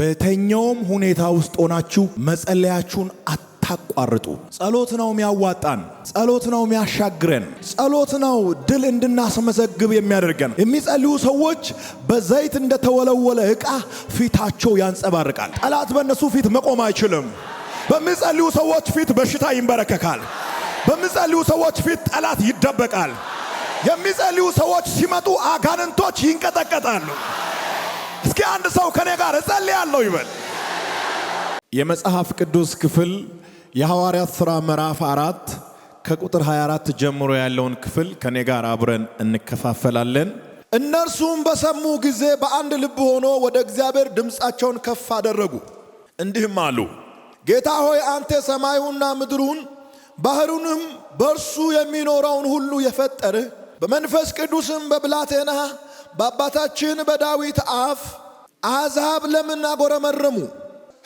በተኛውም ሁኔታ ውስጥ ሆናችሁ መጸለያችሁን አታቋርጡ። ጸሎት ነው የሚያዋጣን፣ ጸሎት ነው የሚያሻግረን፣ ጸሎት ነው ድል እንድናስመዘግብ የሚያደርገን። የሚጸልዩ ሰዎች በዘይት እንደተወለወለ ዕቃ ፊታቸው ያንጸባርቃል። ጠላት በእነሱ ፊት መቆም አይችልም። በሚጸልዩ ሰዎች ፊት በሽታ ይንበረከካል። በሚጸልዩ ሰዎች ፊት ጠላት ይደበቃል። የሚጸልዩ ሰዎች ሲመጡ አጋንንቶች ይንቀጠቀጣሉ። እስኪ አንድ ሰው ከኔ ጋር እጸልያለሁ ይበል። የመጽሐፍ ቅዱስ ክፍል የሐዋርያት ሥራ ምዕራፍ 4 ከቁጥር 24 ጀምሮ ያለውን ክፍል ከኔ ጋር አብረን እንከፋፈላለን። እነርሱም በሰሙ ጊዜ በአንድ ልብ ሆኖ ወደ እግዚአብሔር ድምፃቸውን ከፍ አደረጉ፣ እንዲህም አሉ። ጌታ ሆይ አንተ ሰማዩንና ምድሩን ባህሩንም በእርሱ የሚኖረውን ሁሉ የፈጠርህ በመንፈስ ቅዱስም በብላቴና በአባታችን በዳዊት አፍ አሕዛብ ለምን አጎረመረሙ?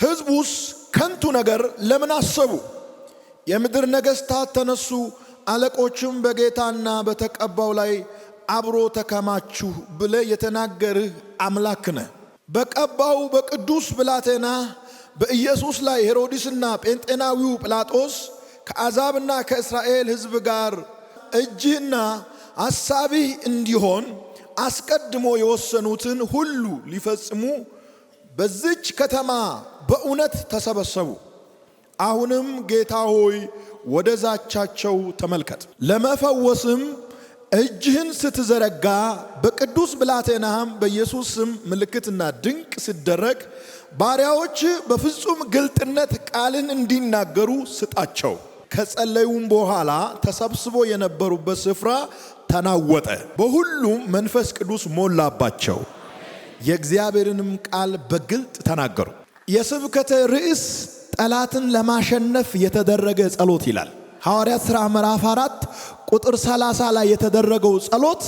ሕዝቡስ ከንቱ ነገር ለምን አሰቡ? የምድር ነገሥታት ተነሱ፣ አለቆችም በጌታና በተቀባው ላይ አብሮ ተከማችሁ ብለህ የተናገርህ አምላክ ነህ። በቀባው በቅዱስ ብላቴና በኢየሱስ ላይ ሄሮድስና ጴንጤናዊው ጲላጦስ ከአሕዛብና ከእስራኤል ሕዝብ ጋር እጅህና አሳቢህ እንዲሆን አስቀድሞ የወሰኑትን ሁሉ ሊፈጽሙ በዚች ከተማ በእውነት ተሰበሰቡ። አሁንም ጌታ ሆይ ወደ ዛቻቸው ተመልከት። ለመፈወስም እጅህን ስትዘረጋ በቅዱስ ብላቴናህም በኢየሱስ ስም ምልክትና ድንቅ ሲደረግ ባሪያዎች በፍጹም ግልጥነት ቃልን እንዲናገሩ ስጣቸው። ከጸለዩም በኋላ ተሰብስቦ የነበሩበት ስፍራ ተናወጠ፣ በሁሉም መንፈስ ቅዱስ ሞላባቸው፣ የእግዚአብሔርንም ቃል በግልጥ ተናገሩ። የስብከተ ርዕስ ጠላትን ለማሸነፍ የተደረገ ጸሎት ይላል። ሐዋርያት ሥራ ምዕራፍ 4 ቁጥር 30 ላይ የተደረገው ጸሎት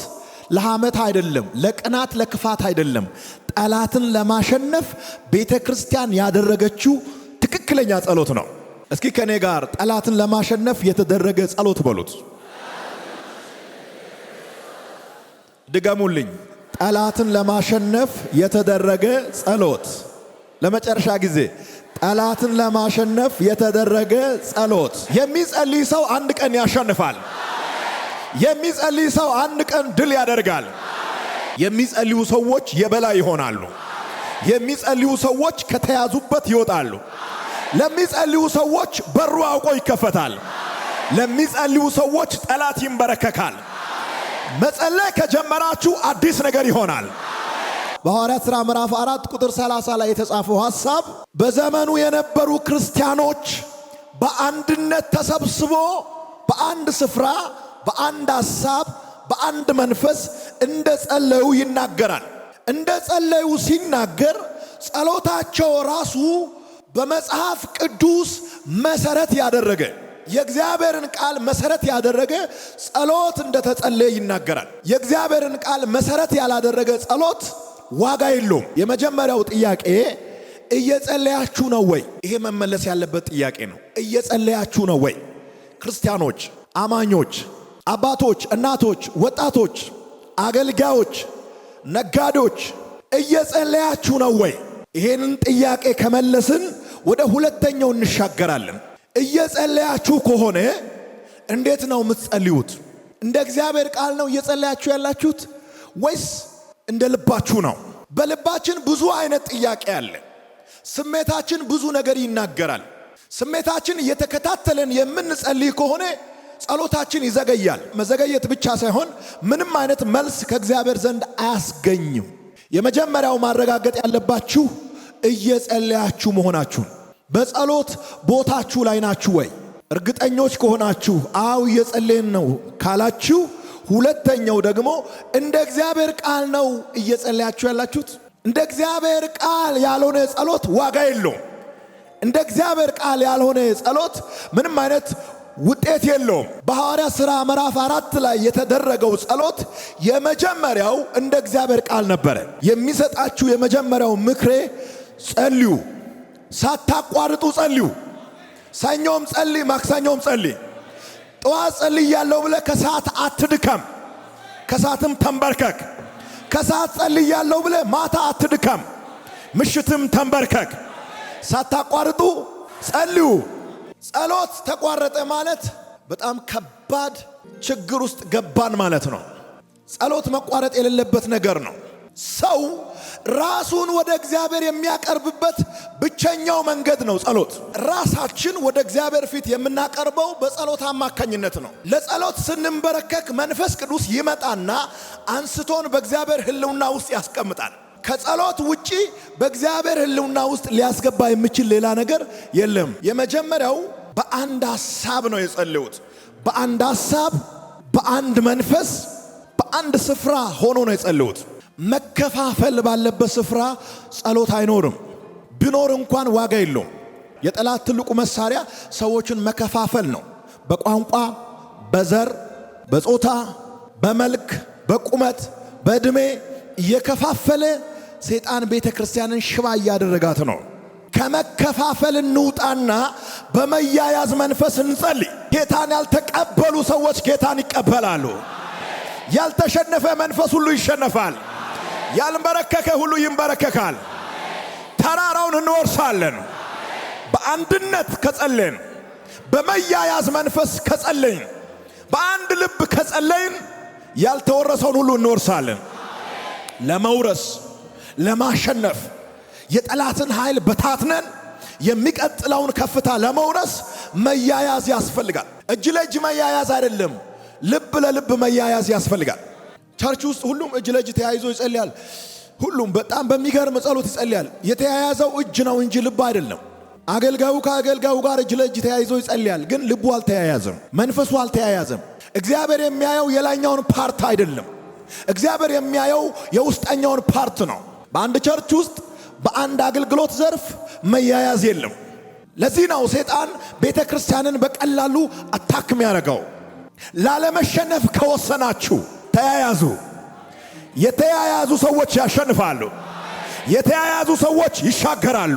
ለሐመት አይደለም፣ ለቅናት ለክፋት አይደለም። ጠላትን ለማሸነፍ ቤተ ክርስቲያን ያደረገችው ትክክለኛ ጸሎት ነው። እስኪ ከኔ ጋር ጠላትን ለማሸነፍ የተደረገ ጸሎት በሉት። ድገሙልኝ። ጠላትን ለማሸነፍ የተደረገ ጸሎት። ለመጨረሻ ጊዜ ጠላትን ለማሸነፍ የተደረገ ጸሎት። የሚጸልይ ሰው አንድ ቀን ያሸንፋል። የሚጸልይ ሰው አንድ ቀን ድል ያደርጋል። የሚጸልዩ ሰዎች የበላይ ይሆናሉ። የሚጸልዩ ሰዎች ከተያዙበት ይወጣሉ። ለሚጸልዩ ሰዎች በሩ አውቆ ይከፈታል። ለሚጸልዩ ሰዎች ጠላት ይንበረከካል። መጸለይ ከጀመራችሁ አዲስ ነገር ይሆናል። በሐዋርያት ሥራ ምዕራፍ 4 ቁጥር 30 ላይ የተጻፈው ሐሳብ በዘመኑ የነበሩ ክርስቲያኖች በአንድነት ተሰብስቦ በአንድ ስፍራ በአንድ ሐሳብ በአንድ መንፈስ እንደ ጸለዩ ይናገራል። እንደ ጸለዩ ሲናገር ጸሎታቸው ራሱ በመጽሐፍ ቅዱስ መሰረት ያደረገ የእግዚአብሔርን ቃል መሰረት ያደረገ ጸሎት እንደተጸለየ ይናገራል። የእግዚአብሔርን ቃል መሰረት ያላደረገ ጸሎት ዋጋ የለውም። የመጀመሪያው ጥያቄ እየጸለያችሁ ነው ወይ? ይሄ መመለስ ያለበት ጥያቄ ነው። እየጸለያችሁ ነው ወይ? ክርስቲያኖች፣ አማኞች፣ አባቶች፣ እናቶች፣ ወጣቶች፣ አገልጋዮች፣ ነጋዴዎች እየጸለያችሁ ነው ወይ? ይሄንን ጥያቄ ከመለስን ወደ ሁለተኛው እንሻገራለን። እየጸለያችሁ ከሆነ እንዴት ነው የምትጸልዩት? እንደ እግዚአብሔር ቃል ነው እየጸለያችሁ ያላችሁት ወይስ እንደ ልባችሁ ነው? በልባችን ብዙ አይነት ጥያቄ አለ። ስሜታችን ብዙ ነገር ይናገራል። ስሜታችን እየተከታተለን የምንጸልይ ከሆነ ጸሎታችን ይዘገያል። መዘገየት ብቻ ሳይሆን ምንም አይነት መልስ ከእግዚአብሔር ዘንድ አያስገኝም። የመጀመሪያው ማረጋገጥ ያለባችሁ እየጸለያችሁ መሆናችሁን። በጸሎት ቦታችሁ ላይ ናችሁ ወይ? እርግጠኞች ከሆናችሁ አው እየጸለይን ነው ካላችሁ፣ ሁለተኛው ደግሞ እንደ እግዚአብሔር ቃል ነው እየጸለያችሁ ያላችሁት? እንደ እግዚአብሔር ቃል ያልሆነ ጸሎት ዋጋ የለውም። እንደ እግዚአብሔር ቃል ያልሆነ ጸሎት ምንም አይነት ውጤት የለውም። በሐዋርያት ሥራ ምዕራፍ 4 ላይ የተደረገው ጸሎት የመጀመሪያው እንደ እግዚአብሔር ቃል ነበረ። የሚሰጣችሁ የመጀመሪያው ምክሬ ጸልዩ፣ ሳታቋርጡ ጸልዩ። ሰኞም ጸልይ፣ ማክሰኞም ጸልይ። ጠዋት ጸልይ ያለው ብለህ ከሰዓት አትድከም፣ ከሰዓትም ተንበርከክ። ከሰዓት ጸልይ ያለው ብለህ ማታ አትድከም። ምሽትም ተንበርከክ፣ ሳታቋርጡ ጸልዩ። ጸሎት ተቋረጠ ማለት በጣም ከባድ ችግር ውስጥ ገባን ማለት ነው። ጸሎት መቋረጥ የሌለበት ነገር ነው። ሰው ራሱን ወደ እግዚአብሔር የሚያቀርብበት ብቸኛው መንገድ ነው ጸሎት። ራሳችን ወደ እግዚአብሔር ፊት የምናቀርበው በጸሎት አማካኝነት ነው። ለጸሎት ስንንበረከክ መንፈስ ቅዱስ ይመጣና አንስቶን በእግዚአብሔር ሕልውና ውስጥ ያስቀምጣል። ከጸሎት ውጪ በእግዚአብሔር ሕልውና ውስጥ ሊያስገባ የሚችል ሌላ ነገር የለም። የመጀመሪያው በአንድ ሐሳብ ነው የጸለዩት። በአንድ ሐሳብ፣ በአንድ መንፈስ፣ በአንድ ስፍራ ሆኖ ነው የጸለዩት። መከፋፈል ባለበት ስፍራ ጸሎት አይኖርም። ቢኖር እንኳን ዋጋ የለውም። የጠላት ትልቁ መሳሪያ ሰዎችን መከፋፈል ነው። በቋንቋ፣ በዘር፣ በጾታ፣ በመልክ፣ በቁመት፣ በእድሜ እየከፋፈለ ሰይጣን ቤተ ክርስቲያንን ሽባ እያደረጋት ነው። ከመከፋፈል እንውጣና በመያያዝ መንፈስ እንጸልይ። ጌታን ያልተቀበሉ ሰዎች ጌታን ይቀበላሉ። ያልተሸነፈ መንፈስ ሁሉ ይሸነፋል። ያልበረከከ ሁሉ ይንበረከካል። ተራራውን እንወርሳለን። በአንድነት ከጸለይን፣ በመያያዝ መንፈስ ከጸለይን፣ በአንድ ልብ ከጸለይን ያልተወረሰውን ሁሉ እንወርሳለን። ለመውረስ፣ ለማሸነፍ የጠላትን ኃይል በታትነን የሚቀጥለውን ከፍታ ለመውረስ መያያዝ ያስፈልጋል። እጅ ለእጅ መያያዝ አይደለም፣ ልብ ለልብ መያያዝ ያስፈልጋል። ቸርች ውስጥ ሁሉም እጅ ለእጅ ተያይዞ ይጸልያል። ሁሉም በጣም በሚገርም ጸሎት ይጸልያል። የተያያዘው እጅ ነው እንጂ ልብ አይደለም። አገልጋዩ ከአገልጋዩ ጋር እጅ ለእጅ ተያይዞ ይጸልያል፣ ግን ልቡ አልተያያዘም፣ መንፈሱ አልተያያዘም። እግዚአብሔር የሚያየው የላይኛውን ፓርት አይደለም። እግዚአብሔር የሚያየው የውስጠኛውን ፓርት ነው። በአንድ ቸርች ውስጥ በአንድ አገልግሎት ዘርፍ መያያዝ የለም። ለዚህ ነው ሰይጣን ቤተ ክርስቲያንን በቀላሉ አታክም ያደረገው። ላለመሸነፍ ከወሰናችሁ ተያያዙ። የተያያዙ ሰዎች ያሸንፋሉ። የተያያዙ ሰዎች ይሻገራሉ።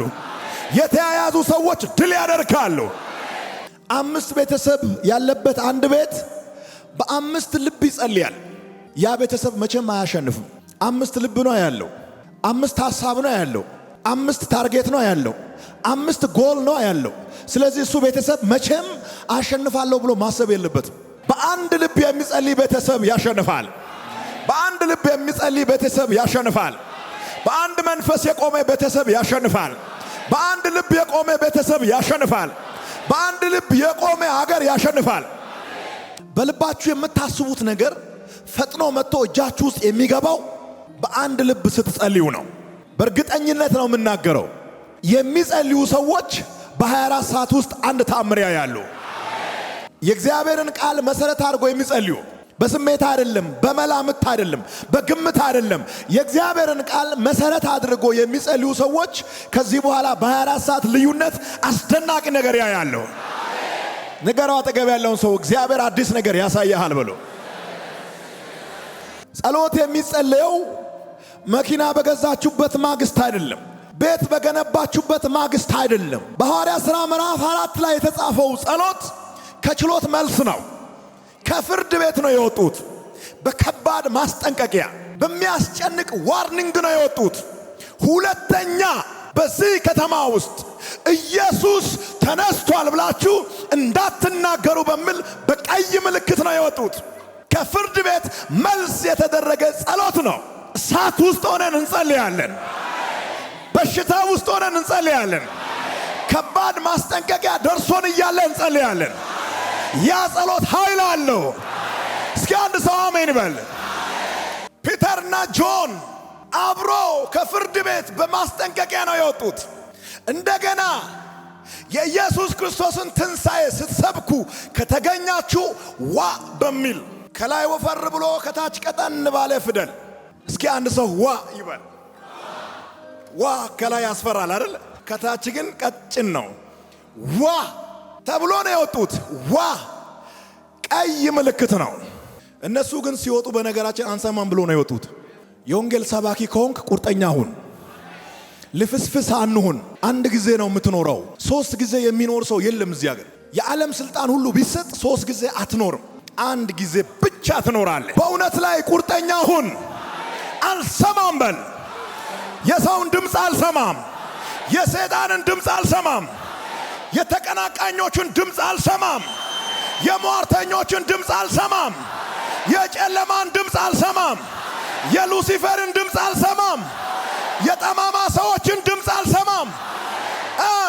የተያያዙ ሰዎች ድል ያደርጋሉ። 5 ቤተሰብ ያለበት አንድ ቤት በ5 ልብ ይጸልያል። ያ ቤተሰብ መቼም አያሸንፍም። 5 ልብ ነው ያለው። 5 ሐሳብ ነው ያለው። 5 ታርጌት ነው ያለው። 5 ጎል ነው ያለው። ስለዚህ እሱ ቤተሰብ መቼም አሸንፋለሁ ብሎ ማሰብ የለበትም። በአንድ ልብ የሚጸልይ ቤተሰብ ያሸንፋል። በአንድ ልብ የሚጸልይ ቤተሰብ ያሸንፋል። በአንድ መንፈስ የቆመ ቤተሰብ ያሸንፋል። በአንድ ልብ የቆመ ቤተሰብ ያሸንፋል። በአንድ ልብ የቆመ ሀገር ያሸንፋል። በልባችሁ የምታስቡት ነገር ፈጥኖ መጥቶ እጃችሁ ውስጥ የሚገባው በአንድ ልብ ስትጸልዩ ነው። በእርግጠኝነት ነው የምናገረው። የሚጸልዩ ሰዎች በ24 ሰዓት ውስጥ አንድ ተአምር ያያሉ። የእግዚአብሔርን ቃል መሰረት አድርጎ የሚጸልዩ በስሜት አይደለም፣ በመላምት አይደለም፣ በግምት አይደለም። የእግዚአብሔርን ቃል መሰረት አድርጎ የሚጸልዩ ሰዎች ከዚህ በኋላ በ24 ሰዓት ልዩነት አስደናቂ ነገር ያያሉ። ንገረው አጠገብ ያለውን ሰው እግዚአብሔር አዲስ ነገር ያሳያል ብሎ። ጸሎት የሚጸለየው መኪና በገዛችሁበት ማግስት አይደለም፣ ቤት በገነባችሁበት ማግስት አይደለም። በሐዋርያት ሥራ ምዕራፍ 4 ላይ የተጻፈው ጸሎት ከችሎት መልስ ነው። ከፍርድ ቤት ነው የወጡት። በከባድ ማስጠንቀቂያ፣ በሚያስጨንቅ ዋርኒንግ ነው የወጡት። ሁለተኛ በዚህ ከተማ ውስጥ ኢየሱስ ተነስቷል ብላችሁ እንዳትናገሩ በሚል በቀይ ምልክት ነው የወጡት። ከፍርድ ቤት መልስ የተደረገ ጸሎት ነው። እሳት ውስጥ ሆነን እንጸልያለን። በሽታ ውስጥ ሆነን እንጸልያለን። ከባድ ማስጠንቀቂያ ደርሶን እያለ እንጸልያለን። ያ ጸሎት ኃይል አለው። እስኪ አንድ ሰው አሜን ይበል። ፒተርና ጆን አብሮ ከፍርድ ቤት በማስጠንቀቂያ ነው የወጡት። እንደገና የኢየሱስ ክርስቶስን ትንሣኤ ስትሰብኩ ከተገኛችሁ ዋ በሚል ከላይ ወፈር ብሎ ከታች ቀጠን ባለ ፊደል እስኪ አንድ ሰው ዋ ይበል። ዋ ከላይ ያስፈራል አይደል? ከታች ግን ቀጭን ነው። ዋ ተብሎ ነው የወጡት። ዋ ቀይ ምልክት ነው። እነሱ ግን ሲወጡ በነገራችን አንሰማም ብሎ ነው የወጡት። የወንጌል ሰባኪ ከሆንክ ቁርጠኛ ሁን። ልፍስፍስ አንሁን። አንድ ጊዜ ነው የምትኖረው። 3 ጊዜ የሚኖር ሰው የለም እዚህ ሀገር። የዓለም ስልጣን ሁሉ ቢሰጥ 3 ጊዜ አትኖርም። አንድ ጊዜ ብቻ ትኖራለህ። በእውነት ላይ ቁርጠኛ ሁን። አልሰማም በል። የሰውን ድምፅ አልሰማም። የሰይጣንን ድምፅ አልሰማም። የተቀናቃኞችን ድምፅ አልሰማም። የሟርተኞችን ድምፅ አልሰማም። የጨለማን ድምፅ አልሰማም። የሉሲፈርን ድምፅ አልሰማም። የጠማማ ሰዎችን ድምፅ አልሰማም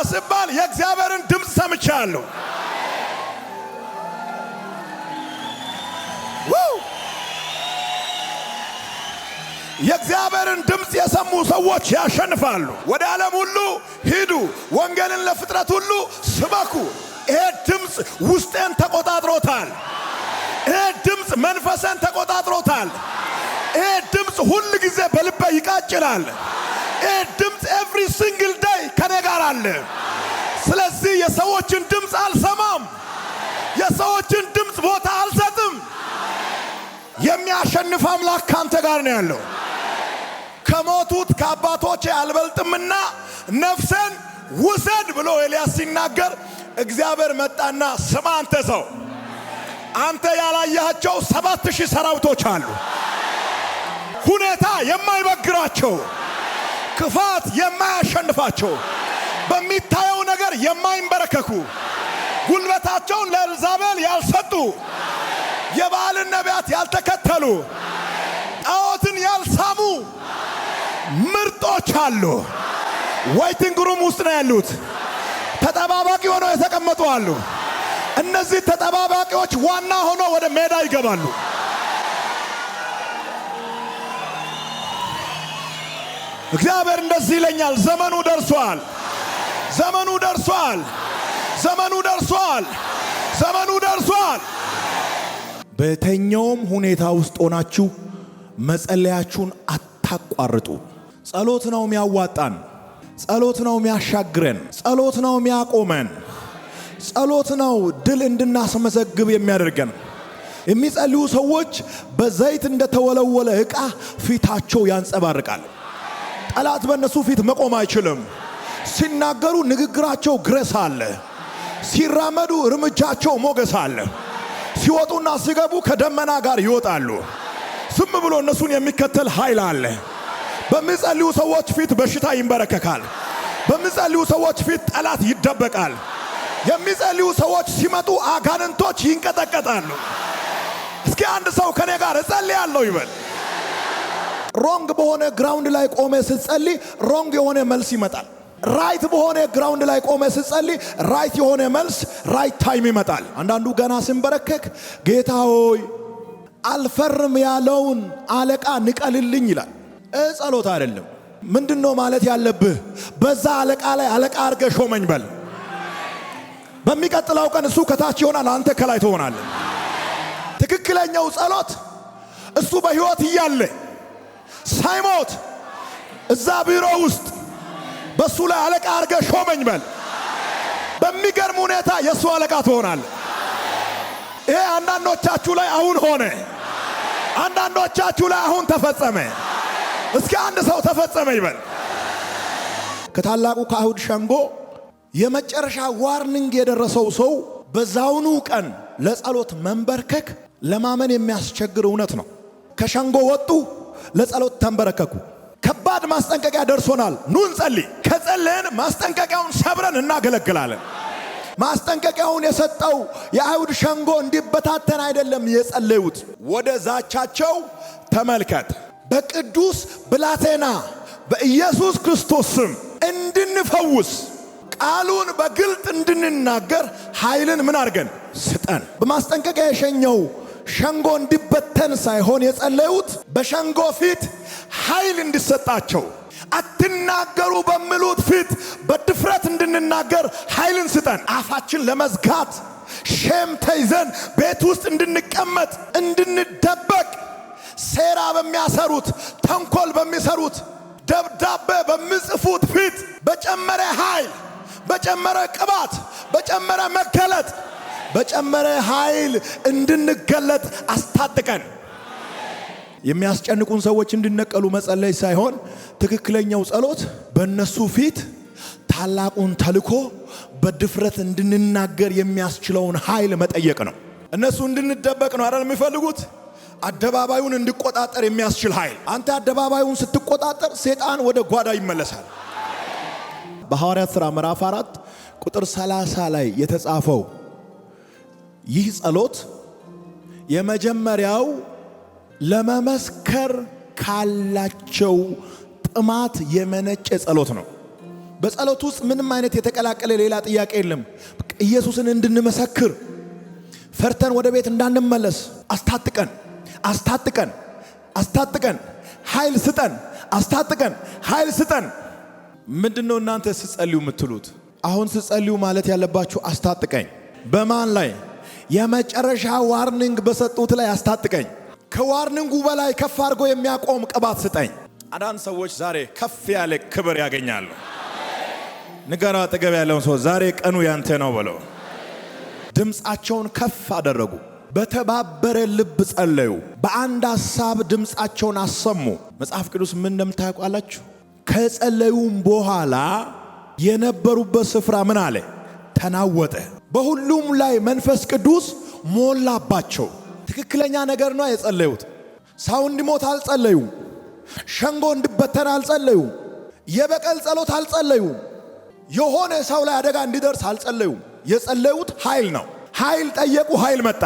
ሲባል የእግዚአብሔርን ድምፅ ሰምቻለሁ። የእግዚአብሔርን ድምፅ የሰሙ ሰዎች ያሸንፋሉ። ወደ ዓለም ሁሉ ሂዱ፣ ወንጌልን ለፍጥረት ሁሉ ስበኩ። ይሄ ድምፅ ውስጤን ተቆጣጥሮታል። ይሄ ድምፅ መንፈሴን ተቆጣጥሮታል። ይሄ ድምፅ ሁል ጊዜ በልቤ ይቃጭላል። ይሄ ድምፅ ኤቭሪ ሲንግል ዴይ ከኔ ጋር አለ። ስለዚህ የሰዎችን ድምፅ አልሰማም። የሰዎችን ድምፅ ቦታ አልሰጥም። የሚያሸንፍ አምላክ ካንተ ጋር ነው ያለው። ከሞቱት ከአባቶቼ አልበልጥምና ነፍሴን ውሰድ ብሎ ኤልያስ ሲናገር እግዚአብሔር መጣና ስማ አንተ ሰው፣ አንተ ያላያቸው 7000 ሰራዊቶች አሉ። ሁኔታ የማይበግራቸው፣ ክፋት የማያሸንፋቸው፣ በሚታየው ነገር የማይንበረከኩ፣ ጉልበታቸውን ለኤልዛቤል ያልሰጡ፣ የባዕልን ነቢያት ያልተከተሉ፣ ጣዖትን ያልሳሙ ምርጦች አሉ። ዌይቲንግ ሩም ውስጥ ነው ያሉት። ተጠባባቂ ሆነው የተቀመጡ አሉ። እነዚህ ተጠባባቂዎች ዋና ሆነው ወደ ሜዳ ይገባሉ። እግዚአብሔር እንደዚህ ይለኛል፣ ዘመኑ ደርሷል። ዘመኑ ደርሷል። ዘመኑ ደርሷል። ዘመኑ ደርሷል። በየትኛውም ሁኔታ ውስጥ ሆናችሁ መጸለያችሁን አታቋርጡ። ጸሎት ነው የሚያዋጣን። ጸሎት ነው የሚያሻግረን። ጸሎት ነው የሚያቆመን። ጸሎት ነው ድል እንድናስመዘግብ የሚያደርገን። የሚጸልዩ ሰዎች በዘይት እንደተወለወለ ዕቃ ፊታቸው ያንጸባርቃል። ጠላት በእነሱ ፊት መቆም አይችልም። ሲናገሩ ንግግራቸው ግሬስ አለ። ሲራመዱ እርምጃቸው ሞገስ አለ። ሲወጡና ሲገቡ ከደመና ጋር ይወጣሉ። ዝም ብሎ እነሱን የሚከተል ኃይል አለ። በሚጸልዩ ሰዎች ፊት በሽታ ይንበረከካል። በሚጸልዩ ሰዎች ፊት ጠላት ይደበቃል። የሚጸልዩ ሰዎች ሲመጡ አጋንንቶች ይንቀጠቀጣሉ። እስኪ አንድ ሰው ከኔ ጋር እጸልያለሁ ይበል። ሮንግ በሆነ ግራውንድ ላይ ቆመ ስትጸልይ ሮንግ የሆነ መልስ ይመጣል። ራይት በሆነ ግራውንድ ላይ ቆመ ስትጸልይ ራይት የሆነ መልስ ራይት ታይም ይመጣል። አንዳንዱ ገና ሲንበረከክ ጌታ ሆይ አልፈርም ያለውን አለቃ ንቀልልኝ ይላል። ጸሎት አይደለም። ምንድነው ማለት ያለብህ? በዛ አለቃ ላይ አለቃ አድርገህ ሾመኝ በል። በሚቀጥለው ቀን እሱ ከታች ይሆናል፣ አንተ ከላይ ትሆናለህ። ትክክለኛው ጸሎት እሱ በሕይወት እያለ ሳይሞት እዛ ቢሮ ውስጥ በሱ ላይ አለቃ አድርገህ ሾመኝ በል። በሚገርም ሁኔታ የሱ አለቃ ትሆናለህ። ይሄ አንዳንዶቻችሁ ላይ አሁን ሆነ፣ አንዳንዶቻችሁ ላይ አሁን ተፈጸመ። እስኪ አንድ ሰው ተፈጸመ ይበል። ከታላቁ ከአይሁድ ሸንጎ የመጨረሻ ዋርኒንግ የደረሰው ሰው በዛውኑ ቀን ለጸሎት መንበርከክ ለማመን የሚያስቸግር እውነት ነው። ከሸንጎ ወጡ፣ ለጸሎት ተንበረከኩ። ከባድ ማስጠንቀቂያ ደርሶናል፣ ኑ እንጸልይ። ከጸለየን ማስጠንቀቂያውን ሰብረን እናገለግላለን። ማስጠንቀቂያውን የሰጠው የአይሁድ ሸንጎ እንዲበታተን አይደለም የጸለዩት። ወደ ዛቻቸው ተመልከት። በቅዱስ ብላቴና በኢየሱስ ክርስቶስ ስም እንድንፈውስ ቃሉን በግልጥ እንድንናገር ኃይልን ምን አድርገን ስጠን። በማስጠንቀቂያ የሸኘው ሸንጎ እንዲበተን ሳይሆን የጸለዩት በሸንጎ ፊት ኃይል እንዲሰጣቸው፣ አትናገሩ በሚሉት ፊት በድፍረት እንድንናገር ኃይልን ስጠን። አፋችን ለመዝጋት ሼም ተይዘን ቤት ውስጥ እንድንቀመጥ እንድንደበቅ፣ ሴራ በሚያሰሩት ተንኮል በሚሰሩት ደብዳቤ በሚጽፉት ፊት በጨመረ ኃይል፣ በጨመረ ቅባት፣ በጨመረ መገለጥ፣ በጨመረ ኃይል እንድንገለጥ አስታጥቀን። የሚያስጨንቁን ሰዎች እንዲነቀሉ መጸለይ ሳይሆን ትክክለኛው ጸሎት በእነሱ ፊት ታላቁን ተልኮ በድፍረት እንድንናገር የሚያስችለውን ኃይል መጠየቅ ነው። እነሱ እንድንደበቅ ነው አይደል የሚፈልጉት? አደባባዩን እንዲቆጣጠር የሚያስችል ኃይል። አንተ አደባባዩን ስትቆጣጠር ሰይጣን ወደ ጓዳ ይመለሳል። በሐዋርያት ሥራ ምዕራፍ 4 ቁጥር 30 ላይ የተጻፈው ይህ ጸሎት የመጀመሪያው ለመመስከር ካላቸው ጥማት የመነጨ ጸሎት ነው። በጸሎት ውስጥ ምንም አይነት የተቀላቀለ ሌላ ጥያቄ የለም። ኢየሱስን እንድንመሰክር ፈርተን ወደ ቤት እንዳንመለስ አስታጥቀን አስታጥቀን አስታጥቀን ኃይል ስጠን፣ አስታጥቀን ኃይል ስጠን። ምንድነው እናንተ ስትጸልዩ የምትሉት? አሁን ስትጸልዩ ማለት ያለባችሁ አስታጥቀኝ። በማን ላይ? የመጨረሻ ዋርኒንግ በሰጡት ላይ አስታጥቀኝ። ከዋርኒንጉ በላይ ከፍ አድርጎ የሚያቆም ቅባት ስጠኝ። አንዳንድ ሰዎች ዛሬ ከፍ ያለ ክብር ያገኛሉ። ንገራ አጠገብ ያለውን ሰው ዛሬ ቀኑ ያንተ ነው በለው። ድምፃቸውን ከፍ አደረጉ፣ በተባበረ ልብ ጸለዩ፣ በአንድ ሐሳብ ድምፃቸውን አሰሙ። መጽሐፍ ቅዱስ ምን እንደምታውቃላችሁ? ከጸለዩም በኋላ የነበሩበት ስፍራ ምን አለ? ተናወጠ። በሁሉም ላይ መንፈስ ቅዱስ ሞላባቸው። ትክክለኛ ነገር ነው የጸለዩት። ሰው እንዲሞት አልጸለዩ፣ ሸንጎ እንዲበተን አልጸለዩ፣ የበቀል ጸሎት አልጸለዩ፣ የሆነ ሰው ላይ አደጋ እንዲደርስ አልጸለዩ። የጸለዩት ኃይል ነው። ኃይል ጠየቁ፣ ኃይል መጣ።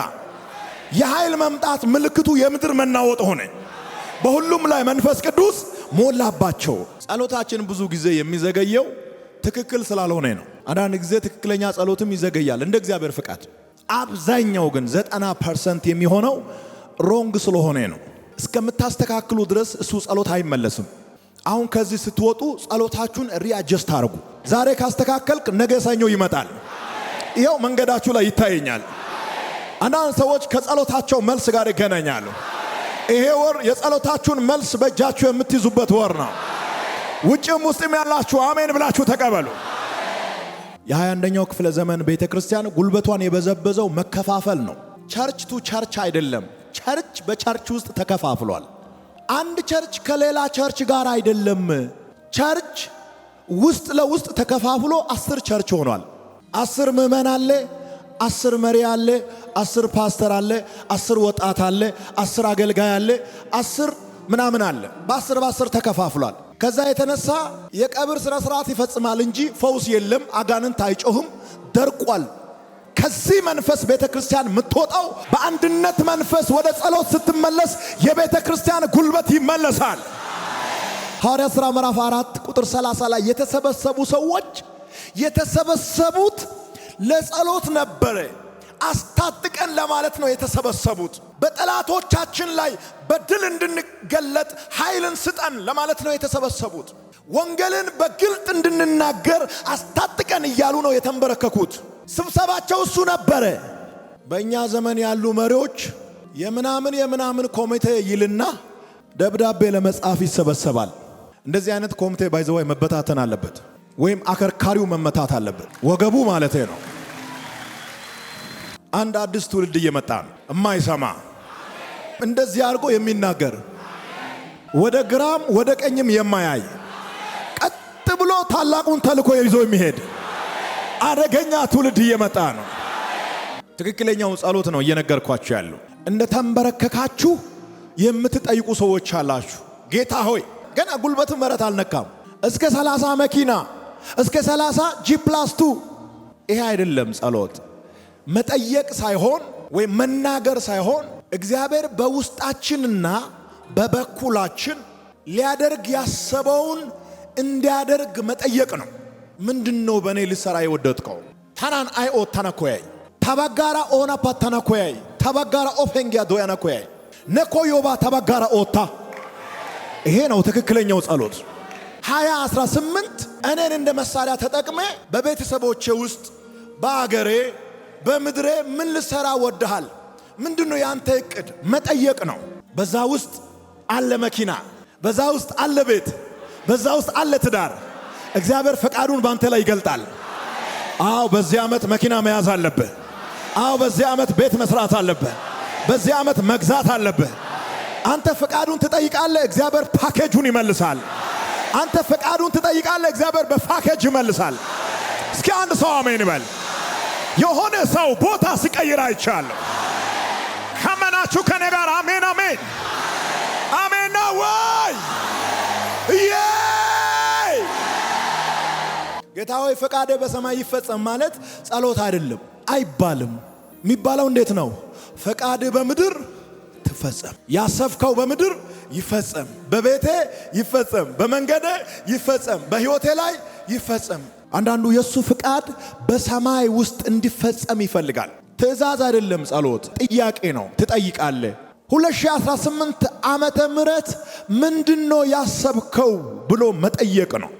የኃይል መምጣት ምልክቱ የምድር መናወጥ ሆነ። በሁሉም ላይ መንፈስ ቅዱስ ሞላባቸው። ጸሎታችን ብዙ ጊዜ የሚዘገየው ትክክል ስላልሆነ ነው። አንዳንድ ጊዜ ትክክለኛ ጸሎትም ይዘገያል እንደ እግዚአብሔር ፍቃድ። አብዛኛው ግን 90% የሚሆነው ሮንግ ስለሆነ ነው። እስከምታስተካክሉ ድረስ እሱ ጸሎት አይመለስም። አሁን ከዚህ ስትወጡ ጸሎታችሁን ሪአጀስት አድርጉ። ዛሬ ካስተካከልክ ነገ ሰኞ ይመጣል። ይኸው መንገዳችሁ ላይ ይታየኛል። አንዳንድ ሰዎች ከጸሎታቸው መልስ ጋር ይገናኛሉ። ይሄ ወር የጸሎታችሁን መልስ በእጃችሁ የምትይዙበት ወር ነው። ውጭም ውስጥም ያላችሁ አሜን ብላችሁ ተቀበሉ። የ21ኛው ክፍለ ዘመን ቤተክርስቲያን ጉልበቷን የበዘበዘው መከፋፈል ነው። ቸርች ቱ ቸርች አይደለም። ቸርች በቸርች ውስጥ ተከፋፍሏል። አንድ ቸርች ከሌላ ቸርች ጋር አይደለም። ቸርች ውስጥ ለውስጥ ተከፋፍሎ 10 ቸርች ሆኗል። 10 ምዕመን አለ፣ 10 መሪ አለ፣ 10 ፓስተር አለ፣ 10 ወጣት አለ፣ 10 አገልጋይ አለ፣ 10 ምናምን አለ። በ10 ተከፋፍሏል። ከዛ የተነሳ የቀብር ስነ ስርዓት ይፈጽማል እንጂ ፈውስ የለም። አጋንንት አይጮህም፣ ደርቋል። ከዚህ መንፈስ ቤተክርስቲያን የምትወጣው በአንድነት መንፈስ ወደ ጸሎት ስትመለስ የቤተክርስቲያን ጉልበት ይመለሳል። ሐዋርያት ሥራ ምዕራፍ 4 ቁጥር 30 ላይ የተሰበሰቡ ሰዎች የተሰበሰቡት ለጸሎት ነበረ። አስታጥቀን ለማለት ነው የተሰበሰቡት። በጠላቶቻችን ላይ በድል እንድንገለጥ ኃይልን ስጠን ለማለት ነው የተሰበሰቡት። ወንጌልን በግልጥ እንድንናገር አስታጥቀን እያሉ ነው የተንበረከኩት። ስብሰባቸው እሱ ነበረ። በእኛ ዘመን ያሉ መሪዎች የምናምን ኮሚቴ ይልና ደብዳቤ ለመጻፍ ይሰበሰባል። እንደዚህ አይነት ኮሚቴ ባይዘዋይ መበታተን አለበት፣ ወይም አከርካሪው መመታት አለበት። ወገቡ ማለት ነው። አንድ አዲስ ትውልድ እየመጣ ነው፣ የማይሰማ እንደዚህ አድርጎ የሚናገር ወደ ግራም ወደ ቀኝም የማያይ ቀጥ ብሎ ታላቁን ተልኮ ይዞ የሚሄድ አደገኛ ትውልድ እየመጣ ነው። ትክክለኛው ጸሎት ነው እየነገርኳችሁ ያለው። እንደ ተንበረከካችሁ የምትጠይቁ ሰዎች አላችሁ። ጌታ ሆይ ገና ጉልበት መረት አልነካም። እስከ 30 መኪና እስከ 30 G+2 ይሄ አይደለም ጸሎት። መጠየቅ ሳይሆን ወይ መናገር ሳይሆን እግዚአብሔር በውስጣችንና በበኩላችን ሊያደርግ ያሰበውን እንዲያደርግ መጠየቅ ነው። ምንድነው በእኔ ልሰራ የወደድከው? ታናን አይኦ ተነኮያይ ተባጋራ ኦና ፓተነኮያይ ተባጋራ ኦፌንጊያ ዶያነኮያይ ነኮዮባ ተባጋራ ኦታ። ይሄ ነው ትክክለኛው ጸሎት። 2018 እኔን እንደ መሳሪያ ተጠቅሜ በቤተሰቦቼ ውስጥ በአገሬ በምድሬ ምን ልሰራ ወደሃል? ምንድነው ያንተ እቅድ? መጠየቅ ነው። በዛ ውስጥ አለ መኪና፣ በዛ ውስጥ አለ ቤት፣ በዛ ውስጥ አለ ትዳር። እግዚአብሔር ፈቃዱን ባንተ ላይ ይገልጣል። አዎ በዚህ ዓመት መኪና መያዝ አለብህ። አዎ በዚህ ዓመት ቤት መስራት አለብህ። በዚህ ዓመት መግዛት አለብህ። አንተ ፈቃዱን ትጠይቃለህ፣ እግዚአብሔር ፓኬጁን ይመልሳል። አንተ ፈቃዱን ትጠይቃለህ፣ እግዚአብሔር በፓኬጅ ይመልሳል። እስኪ አንድ ሰው አሜን ይበል። የሆነ ሰው ቦታ ሲቀይር አይቻለሁ። ከመና ያላችሁ ከኔ ጋር አሜን አሜን አሜን ነው ወይ? ጌታ ሆይ ፈቃደ በሰማይ ይፈጸም ማለት ጸሎት አይደለም አይባልም። የሚባለው እንዴት ነው? ፈቃድ በምድር ትፈጸም፣ ያሰብከው በምድር ይፈጸም፣ በቤቴ ይፈጸም፣ በመንገዴ ይፈጸም፣ በህይወቴ ላይ ይፈጸም። አንዳንዱ የሱ ፍቃድ በሰማይ ውስጥ እንዲፈጸም ይፈልጋል። ትእዛዝ አይደለም ጸሎት፣ ጥያቄ ነው። ትጠይቃለህ። 2018 ዓመተ ምህረት ምንድነው ያሰብከው ብሎ መጠየቅ ነው።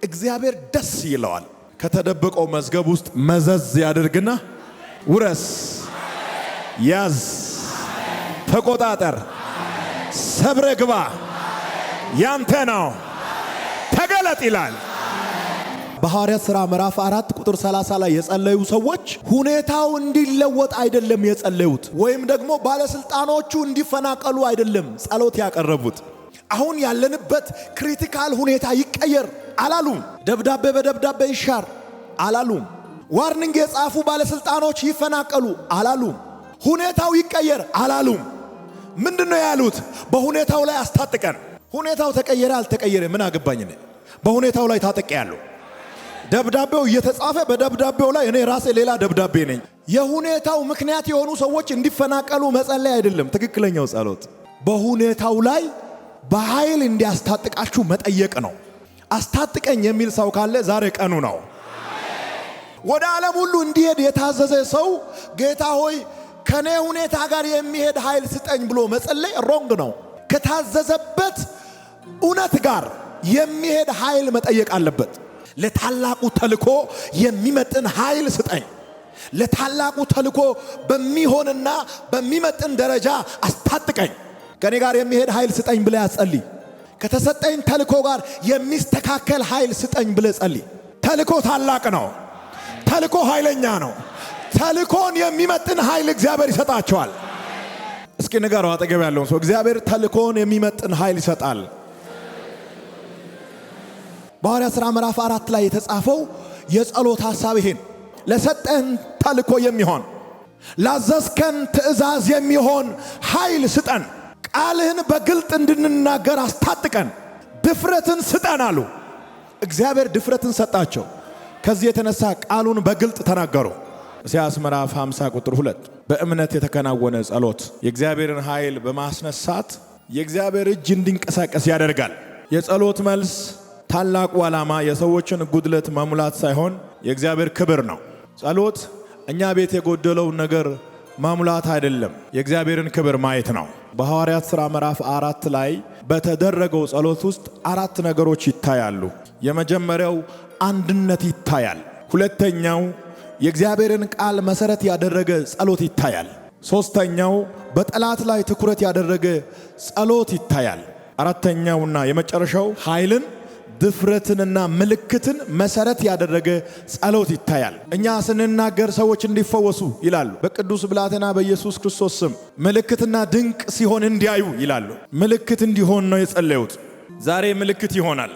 እግዚአብሔር ደስ ይለዋል። ከተደበቀው መዝገብ ውስጥ መዘዝ ያደርግና ውረስ፣ ያዝ፣ ተቆጣጠር፣ ሰብረ ግባ፣ ያንተ ነው፣ ተገለጥ ይላል። በሐዋርያት ሥራ ምዕራፍ 4 ቁጥር 30 ላይ የጸለዩ ሰዎች ሁኔታው እንዲለወጥ አይደለም የጸለዩት፣ ወይም ደግሞ ባለስልጣኖቹ እንዲፈናቀሉ አይደለም ጸሎት ያቀረቡት። አሁን ያለንበት ክሪቲካል ሁኔታ ይቀየር አላሉም። ደብዳቤ በደብዳቤ ይሻር አላሉም። ዋርኒንግ የጻፉ ባለስልጣኖች ይፈናቀሉ አላሉም። ሁኔታው ይቀየር አላሉም። ምንድነው ያሉት? በሁኔታው ላይ አስታጥቀን። ሁኔታው ተቀየረ አልተቀየረ ምን አገባኝ? በሁኔታው ላይ ታጠቂያለሁ። ደብዳቤው እየተጻፈ በደብዳቤው ላይ እኔ ራሴ ሌላ ደብዳቤ ነኝ። የሁኔታው ምክንያት የሆኑ ሰዎች እንዲፈናቀሉ መጸለይ አይደለም ትክክለኛው ጸሎት። በሁኔታው ላይ በኃይል እንዲያስታጥቃችሁ መጠየቅ ነው። አስታጥቀኝ የሚል ሰው ካለ ዛሬ ቀኑ ነው። ወደ ዓለም ሁሉ እንዲሄድ የታዘዘ ሰው ጌታ ሆይ ከኔ ሁኔታ ጋር የሚሄድ ኃይል ስጠኝ ብሎ መጸለይ ሮንግ ነው። ከታዘዘበት እውነት ጋር የሚሄድ ኃይል መጠየቅ አለበት። ለታላቁ ተልኮ የሚመጥን ኃይል ስጠኝ፣ ለታላቁ ተልኮ በሚሆንና በሚመጥን ደረጃ አስታጥቀኝ፣ ከኔ ጋር የሚሄድ ኃይል ስጠኝ ብለ ያጸልይ። ከተሰጠኝ ተልኮ ጋር የሚስተካከል ኃይል ስጠኝ ብለ ጸልይ። ተልኮ ታላቅ ነው። ተልኮ ኃይለኛ ነው። ተልኮን የሚመጥን ኃይል እግዚአብሔር ይሰጣቸዋል። እስኪ ንገረው አጠገብ ያለውን ሰው እግዚአብሔር ተልኮን የሚመጥን ኃይል ይሰጣል። በሐዋርያት ሥራ ምዕራፍ 4 ላይ የተጻፈው የጸሎት ሐሳብ ይሄን ለሰጠን ተልኮ የሚሆን ላዘዝከን ትእዛዝ የሚሆን ኃይል ስጠን፣ ቃልህን በግልጥ እንድንናገር አስታጥቀን፣ ድፍረትን ስጠን አሉ። እግዚአብሔር ድፍረትን ሰጣቸው። ከዚህ የተነሳ ቃሉን በግልጥ ተናገሩ። ኢሳይያስ ምዕራፍ 50 ቁጥር 2 በእምነት የተከናወነ ጸሎት የእግዚአብሔርን ኃይል በማስነሳት የእግዚአብሔር እጅ እንዲንቀሳቀስ ያደርጋል። የጸሎት መልስ ታላቁ ዓላማ የሰዎችን ጉድለት መሙላት ሳይሆን የእግዚአብሔር ክብር ነው። ጸሎት እኛ ቤት የጎደለውን ነገር ማሙላት አይደለም፣ የእግዚአብሔርን ክብር ማየት ነው። በሐዋርያት ሥራ ምዕራፍ 4 ላይ በተደረገው ጸሎት ውስጥ 4 ነገሮች ይታያሉ። የመጀመሪያው አንድነት ይታያል። ሁለተኛው የእግዚአብሔርን ቃል መሰረት ያደረገ ጸሎት ይታያል። ሶስተኛው በጠላት ላይ ትኩረት ያደረገ ጸሎት ይታያል። አራተኛውና የመጨረሻው ኃይልን ድፍረትንና ምልክትን መሰረት ያደረገ ጸሎት ይታያል። እኛ ስንናገር ሰዎች እንዲፈወሱ ይላሉ። በቅዱስ ብላቴና በኢየሱስ ክርስቶስ ስም ምልክትና ድንቅ ሲሆን እንዲያዩ ይላሉ። ምልክት እንዲሆን ነው የጸለዩት። ዛሬ ምልክት ይሆናል።